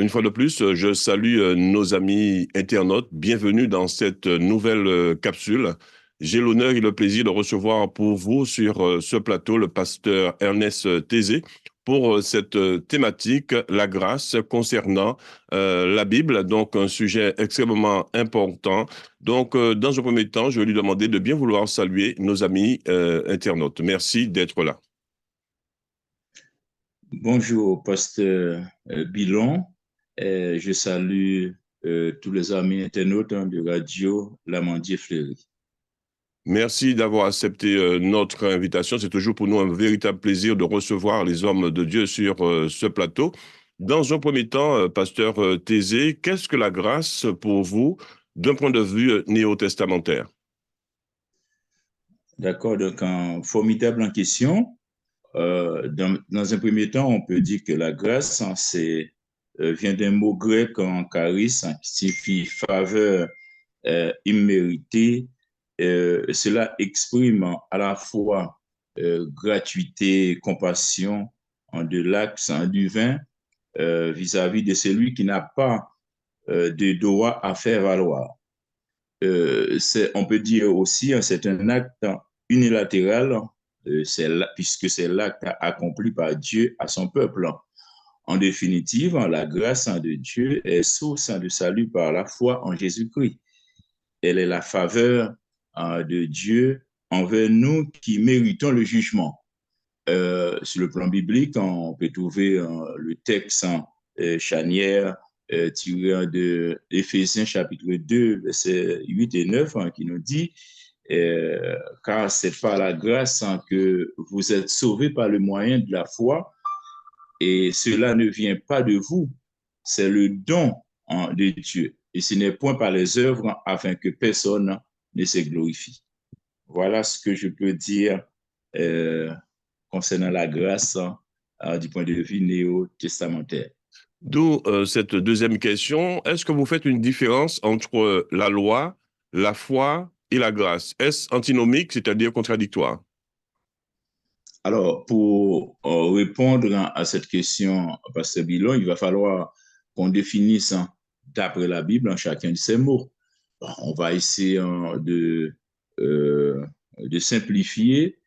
Une fois de plus, je salue nos amis internautes. Bienvenue dans cette nouvelle capsule. J'ai l'honneur et le plaisir de recevoir pour vous sur ce plateau le pasteur Ernest Thésée pour cette thématique, la grâce concernant la Bible, donc un sujet extrêmement important. Donc, dans un premier temps, je vais lui demander de bien vouloir saluer nos amis internautes. Merci d'être là. Bonjour, pasteur Bilon. Je salue tous les amis internautes de Radio Lamandier Fleury. Merci d'avoir accepté notre invitation. C'est toujours pour nous un véritable plaisir de recevoir les hommes de Dieu sur ce plateau. Dans un premier temps, pasteur Thésée, qu'est-ce que la grâce pour vous d'un point de vue néo-testamentaire? D'accord, donc formidable en question. Dans un premier temps, on peut dire que la grâce, vient d'un mot grec en charis, qui signifie faveur imméritée. Cela exprime à la fois gratuité, compassion, en de l'axe du vin vis-à-vis de celui qui n'a pas de droit à faire valoir. On peut dire aussi c'est un acte unilatéral, puisque c'est l'acte accompli par Dieu à son peuple. En définitive, la grâce de Dieu est source de salut par la foi en Jésus-Christ. Elle est la faveur de Dieu envers nous qui méritons le jugement. Sur le plan biblique, on peut trouver le texte charnière tiré de Éphésiens chapitre 2, versets 8 et 9, qui nous dit car c'est par la grâce que vous êtes sauvés par le moyen de la foi, et cela ne vient pas de vous, c'est le don de Dieu. Et ce n'est point par les œuvres afin que personne ne se glorifie. Voilà ce que je peux dire euh, concernant la grâce du point de vue néo-testamentaire. D'où cette deuxième question. Est-ce que vous faites une différence entre la loi, la foi et la grâce? Est-ce antinomique, c'est-à-dire contradictoire? Alors, pour répondre à cette question, Pasteur Bilon, il va falloir qu'on définisse d'après la Bible chacun de ces mots. On va essayer de simplifier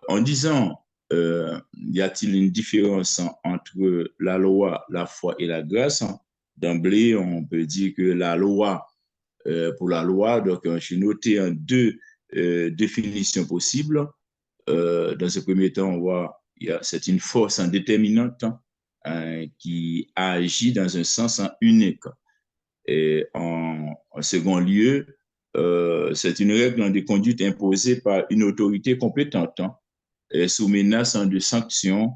en disant, y a-t-il une différence entre la loi, la foi et la grâce? D'emblée, on peut dire que la loi, pour la loi, donc j'ai noté deux définitions possibles. Dans un premier temps, on voit c'est une force indéterminante qui agit dans un sens unique. Et en second lieu, c'est une règle de conduite imposée par une autorité compétente sous menace de sanctions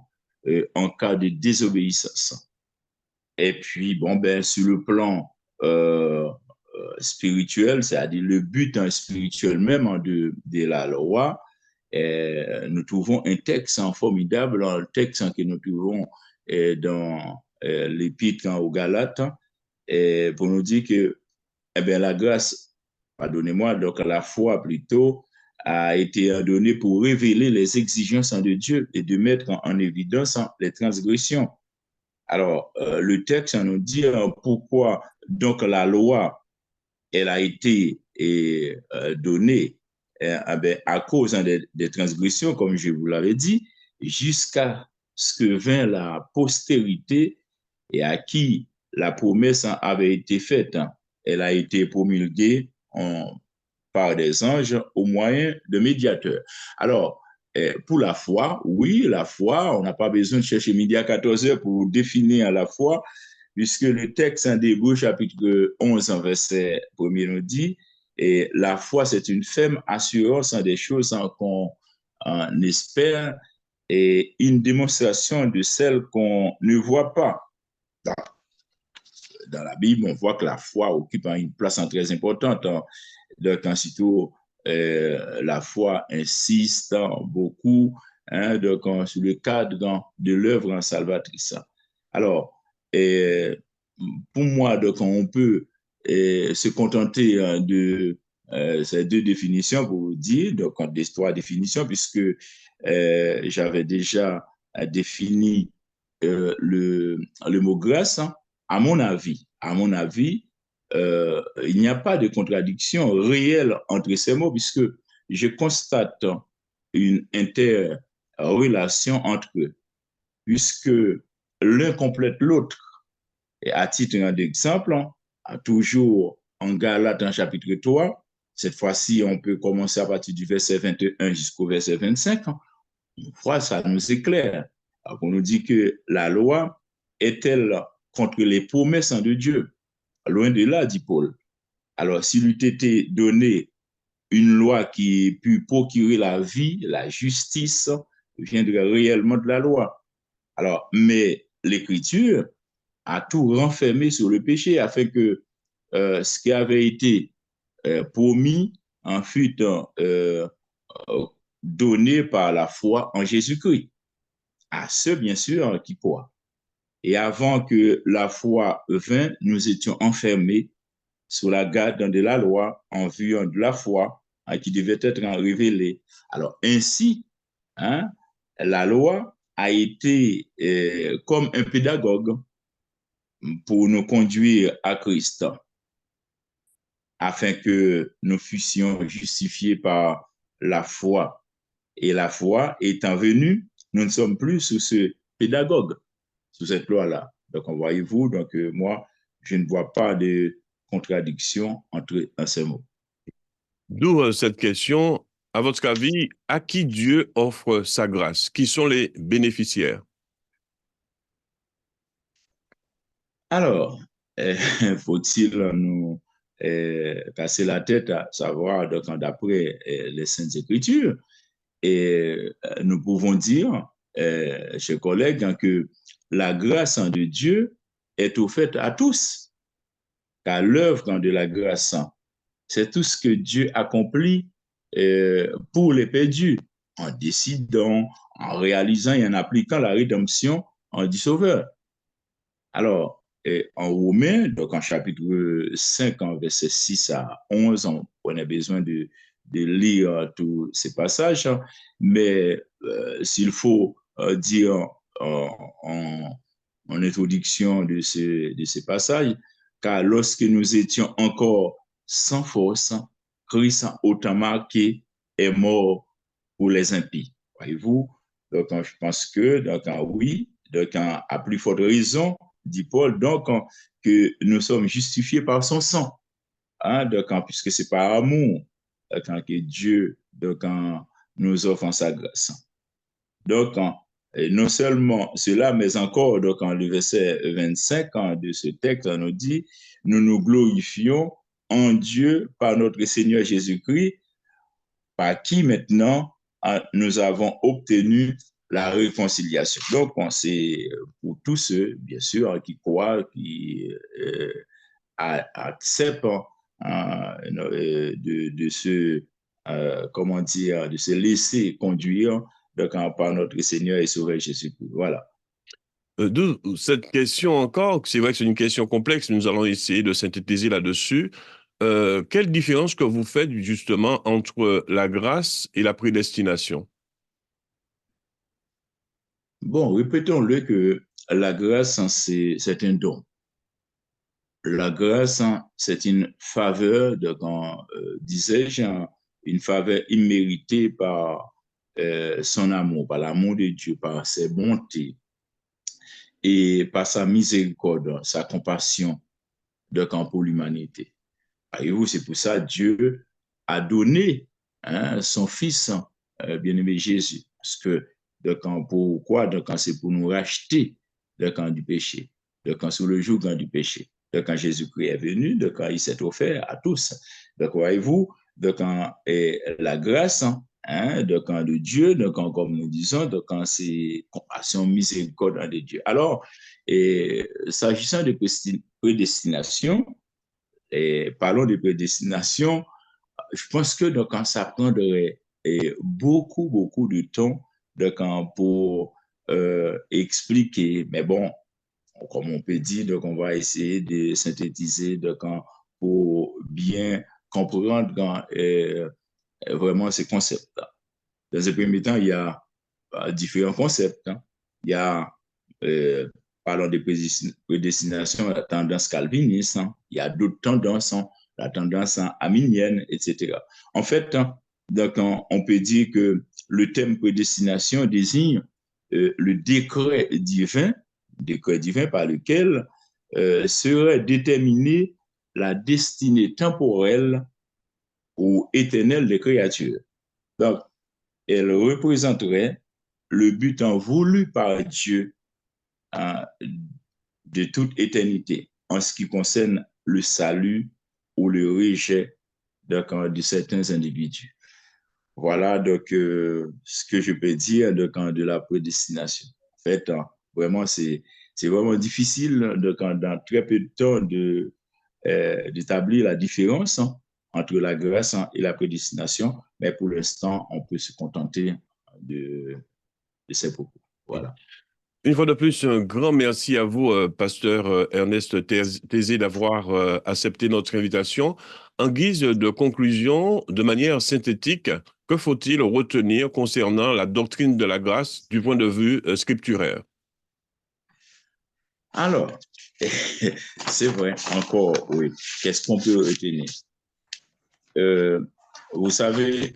en cas de désobéissance. Et puis, bon, ben, sur le plan spirituel, c'est-à-dire le but spirituel même de la loi, nous trouvons un texte formidable, un texte que nous trouvons dans l'épître aux Galates, pour nous dire que eh bien, la grâce, pardonnez-moi, donc la foi plutôt, a été donnée pour révéler les exigences de Dieu et de mettre en évidence les transgressions. Alors, le texte nous dit pourquoi donc la loi, elle a été donnée à cause des transgressions, comme je vous l'avais dit, jusqu'à ce que vint la postérité et à qui la promesse avait été faite. Elle a été promulguée par des anges au moyen de médiateurs. Alors, pour la foi, oui, la foi, on n'a pas besoin de chercher midi à 14 heures pour définir la foi, puisque le texte en Hébreux, chapitre 11, verset 1er nous dit, et la foi, c'est une ferme assurance des choses qu'on espère et une démonstration de celles qu'on ne voit pas. Dans la Bible, on voit que la foi occupe une place très importante. Donc, aussitôt, la foi insiste beaucoup donc, sur le cadre de l'œuvre salvatrice. Alors, pour moi, donc, on peut se contenter de ces deux définitions pour vous dire, donc des trois définitions, puisque j'avais déjà défini le mot grâce. à mon avis, il n'y a pas de contradiction réelle entre ces mots, puisque je constate une interrelation entre eux, puisque l'un complète l'autre. Et à titre d'exemple, toujours en Galates, en chapitre 3, cette fois-ci, on peut commencer à partir du verset 21 jusqu'au verset 25. Une fois, ça nous éclaire. Alors, on nous dit que la loi est-elle contre les promesses de Dieu? Loin de là, dit Paul. Alors, s'il eût été donné une loi qui pu procurer la vie, la justice, viendrait réellement de la loi. Alors, mais l'Écriture a tout renfermé sur le péché afin que ce qui avait été promis en fut donné par la foi en Jésus-Christ, à ceux, bien sûr, qui croient. Et avant que la foi vint, nous étions enfermés sous la garde de la loi en vue de la foi qui devait être révélée. Alors, ainsi, hein, la loi a été comme un pédagogue pour nous conduire à Christ, afin que nous fussions justifiés par la foi. Et la foi étant venue, nous ne sommes plus sous ce pédagogue, sous cette loi-là. Donc, voyez-vous, donc moi, je ne vois pas de contradiction entre ces mots. D'où cette question. À votre avis, à qui Dieu offre sa grâce? Qui sont les bénéficiaires? Alors, faut-il nous casser la tête à savoir, donc, d'après les Saintes Écritures, et nous pouvons dire, chers collègues, hein, que la grâce de Dieu est offerte à tous, car l'œuvre de la grâce, c'est tout ce que Dieu accomplit pour les perdus, en décidant, en réalisant et en appliquant la rédemption du Sauveur. Alors, en Romains, donc en chapitre 5, en verset 6 à 11, on a besoin de lire tous ces passages, hein, mais s'il faut dire en, en introduction de ces passages, car lorsque nous étions encore sans force, Christ autant marqué est mort pour les impies. Voyez-vous? Donc, je pense que, donc, oui, donc, à plus forte raison, dit Paul, donc, que nous sommes justifiés par son sang. Hein, donc, puisque c'est par amour que Dieu donc, nous offre sa grâce. Donc, non seulement cela, mais encore, donc, le verset 25 de ce texte nous dit, nous nous glorifions en Dieu par notre Seigneur Jésus-Christ, par qui maintenant nous avons obtenu la réconciliation. Donc, c'est pour tous ceux, bien sûr, qui croient, qui acceptent de se, comment dire, de se laisser conduire donc, par notre Seigneur et Sauveur Jésus-Christ. Voilà. D'où cette question encore, c'est vrai que c'est une question complexe, mais nous allons essayer de synthétiser là-dessus. Quelle différence que vous faites justement entre la grâce et la prédestination? Bon, répétons-le que la grâce, c'est un don. La grâce, c'est une faveur, donc, disais-je, une faveur imméritée par son amour, par l'amour de Dieu, par ses bontés et par sa miséricorde, sa compassion donc, pour l'humanité. Voyez-vous, c'est pour ça que Dieu a donné son Fils bien-aimé Jésus. Parce que, donc, pourquoi? Donc, c'est pour nous racheter donc, du péché, donc, sous le joug du péché. Donc, quand Jésus-Christ est venu, donc, il s'est offert à tous. Donc, voyez-vous, donc, la grâce donc, de Dieu, donc, comme nous disons, donc, c'est compassion, miséricorde de Dieu. Alors, s'agissant de prédestination, et parlons de prédestination, je pense que donc, ça prendrait beaucoup, beaucoup de temps donc, pour expliquer. Mais bon, comme on peut dire, donc, on va essayer de synthétiser donc, pour bien comprendre vraiment ces concepts-là. Dans un premier temps, il y a différents concepts. Hein. Il y a parlons de prédestination, la tendance calviniste, hein. Il y a d'autres tendances, hein, la tendance arminienne, etc. En fait, hein, donc, on peut dire que le thème prédestination désigne le décret divin par lequel serait déterminée la destinée temporelle ou éternelle des créatures. Donc, elle représenterait le but voulu par Dieu hein, de toute éternité en ce qui concerne le salut ou le rejet de certains individus. Voilà donc ce que je peux dire de la prédestination. En fait, hein, vraiment, c'est vraiment difficile dans très peu de temps d'établir la différence hein, entre la grâce hein, et la prédestination, mais pour l'instant, on peut se contenter de, de ces propos. Voilà. Une fois de plus, un grand merci à vous, pasteur Ernest Thésée, d'avoir accepté notre invitation. En guise de conclusion, de manière synthétique, que faut-il retenir concernant la doctrine de la grâce du point de vue scripturaire? Alors, c'est vrai, encore, oui. Qu'est-ce qu'on peut retenir? Vous savez,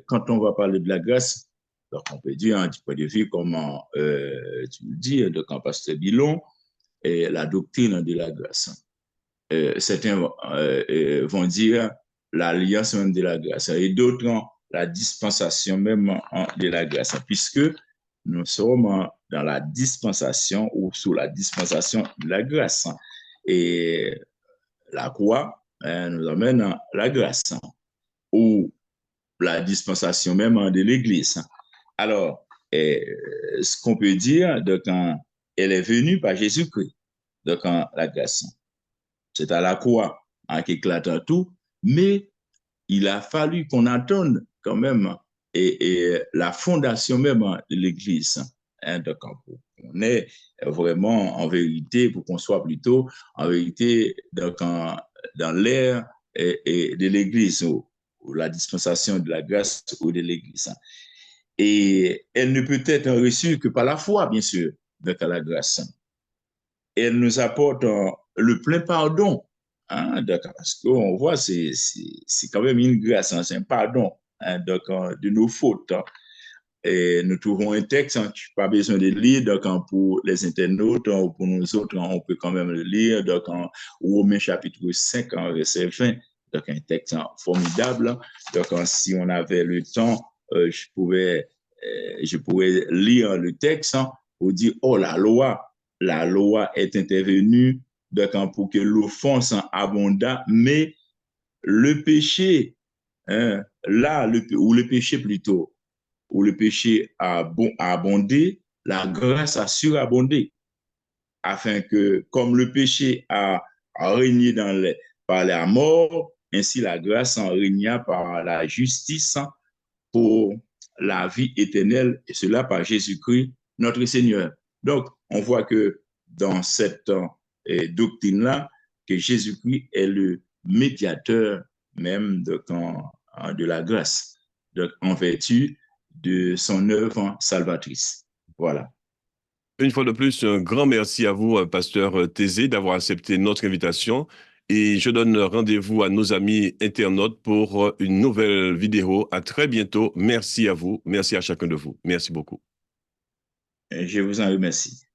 quand on va parler de la grâce, donc on peut dire, du point de vue, comment tu le dis, de quand Pasteur Bilon, et la doctrine de la grâce. Certains vont dire l'alliance même de la grâce, et d'autres la dispensation même de la grâce, puisque nous sommes dans la dispensation ou sous la dispensation de la grâce. Et la croix nous amène à la grâce ou la dispensation même de l'Église. Alors, ce qu'on peut dire, de quand elle est venue par Jésus-Christ, de quand la grâce, c'est à la croix hein, qu'éclate tout, mais il a fallu qu'on attende quand même et la fondation même de l'Église. Hein, donc, on est vraiment en vérité, pour qu'on soit plutôt en vérité donc, dans l'ère de l'Église ou la dispensation de la grâce ou de l'Église. Et elle ne peut être reçue que par la foi, bien sûr, donc à la grâce. Elle nous apporte le plein pardon. Hein, parce qu'on voit, c'est quand même une grâce, hein, c'est un pardon hein, donc, de nos fautes. Hein. Et nous trouvons un texte, hein, tu n'as pas besoin de lire, donc pour les internautes hein, ou pour nous autres, hein, on peut quand même le lire, donc en Romains chapitre 5, verset 20, donc un texte hein, formidable. Donc si on avait le temps, je pourrais lire le texte hein, pour dire, oh la loi est intervenue donc, pour que l'offense abonda, mais le péché, hein, ou le péché plutôt, où le péché a abondé, la grâce a surabondé, afin que, comme le péché a régné par la mort, ainsi la grâce en régna par la justice pour la vie éternelle, et cela par Jésus-Christ, notre Seigneur. Donc, on voit que dans cette doctrine-là, que Jésus-Christ est le médiateur même de la grâce, donc, en vertu de son œuvre salvatrice. Voilà. Une fois de plus, un grand merci à vous, pasteur Thésée, d'avoir accepté notre invitation. Et je donne rendez-vous à nos amis internautes pour une nouvelle vidéo. À très bientôt. Merci à vous. Merci à chacun de vous. Merci beaucoup. Je vous en remercie.